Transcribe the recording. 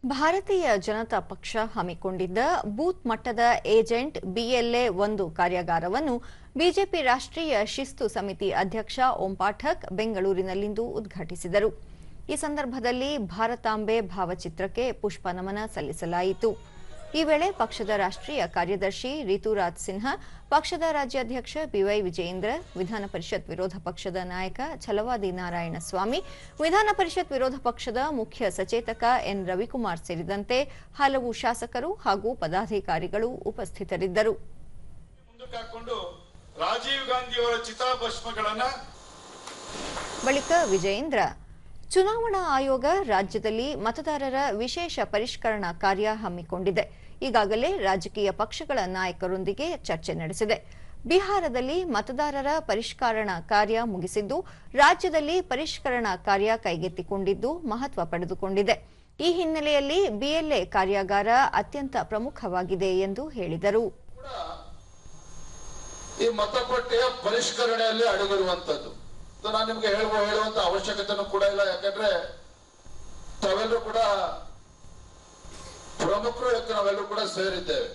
ಭಾರತೀಯ ಜನತಾ ಪಕ್ಷ ಹಮ್ಮಿಕೊಂಡಿದ್ದ ಬೂತ್ ಮಟ್ಟದ ಏಜೆಂಟ್ ಬಿಎಲ್ಎ 1 ಕಾರ್ಯಾಗಾರವನ್ನು ಬಿಜೆಪಿ ರಾಷ್ಟ್ರೀಯ ಶಿಸ್ತು ಸಮಿತಿ ಅಧ್ಯಕ್ಷ ಓಂ ಪಾಠಕ್ ಬೆಂಗಳೂರಿನಲ್ಲಿಂದು ಉದ್ಘಾಟಿಸಿದರು. ಈ ಸಂದರ್ಭದಲ್ಲಿ ಭಾರತಾಂಬೆ ಭಾವಚಿತ್ರಕ್ಕೆ ಪುಷ್ಪ ನಮನ ಸಲ್ಲಿಸಲಾಯಿತು. ಈ ವೇಳೆ ಪಕ್ಷದ ರಾಷ್ಟ್ರೀಯ ಕಾರ್ಯದರ್ಶಿ ರಿತುರಾಜ್ ಸಿನ್ಹಾ, ಪಕ್ಷದ ರಾಜ್ಯಾಧ್ಯಕ್ಷ ಬಿವೈ ವಿಜಯೇಂದ್ರ, ವಿಧಾನ ಪರಿಷತ್ ವಿರೋಧ ಪಕ್ಷದ ನಾಯಕ ಛಲವಾದಿ ನಾರಾಯಣಸ್ವಾಮಿ, ವಿಧಾನ ಪರಿಷತ್ ವಿರೋಧ ಪಕ್ಷದ ಮುಖ್ಯ ಸಚೇತಕ ಎನ್ ರವಿಕುಮಾರ್ ಸೇರಿದಂತೆ ಹಲವು ಶಾಸಕರು ಹಾಗೂ ಪದಾಧಿಕಾರಿಗಳು ಉಪಸ್ಥಿತರಿದ್ದರು. ರಾಜೀವ್ ಗಾಂಧಿಯವರ ಚಿತಾಭಸ್ಮಗಳನ್ನ ಬಳಿಕ ವಿಜಯೇಂದ್ರ, ಚುನಾವಣಾ ಆಯೋಗ ರಾಜ್ಯದಲ್ಲಿ ಮತದಾರರ ವಿಶೇಷ ಪರಿಷ್ಕರಣಾ ಕಾರ್ಯ ಹಮ್ಮಿಕೊಂಡಿದೆ. ಈಗಾಗಲೇ ರಾಜಕೀಯ ಪಕ್ಷಗಳ ನಾಯಕರೊಂದಿಗೆ ಚರ್ಚೆ ನಡೆಸಿದೆ. ಬಿಹಾರದಲ್ಲಿ ಮತದಾರರ ಪರಿಷ್ಕರಣಾ ಕಾರ್ಯ ಮುಗಿಸಿದ್ದು, ರಾಜ್ಯದಲ್ಲಿ ಪರಿಷ್ಕರಣಾ ಕಾರ್ಯ ಕೈಗೆತ್ತಿಕೊಂಡಿದ್ದು ಮಹತ್ವ ಪಡೆದುಕೊಂಡಿದೆ. ಈ ಹಿನ್ನೆಲೆಯಲ್ಲಿ ಬಿಎಲ್ಎ ಕಾರ್ಯಾಗಾರ ಅತ್ಯಂತ ಪ್ರಮುಖವಾಗಿದೆ ಎಂದು ಹೇಳಿದರು. ಈ ಮತಪಟ್ಟಿಯ ಪರಿಷ್ಕರಣೆಯಲ್ಲಿ ಅಡಗಿರುವಂತದ್ದು ನಾನು ನಿಮಗೆ ಹೇಳುವಂತ ಅವಶ್ಯಕತೆನೂ ಕೂಡ ಇಲ್ಲ. ಯಾಕಂದ್ರೆ ತಾವೆಲ್ಲರೂ ಕೂಡ ಪ್ರಮುಖರು, ನಾವೆಲ್ಲರೂ ಕೂಡ ಸೇರಿದ್ದೇವೆ.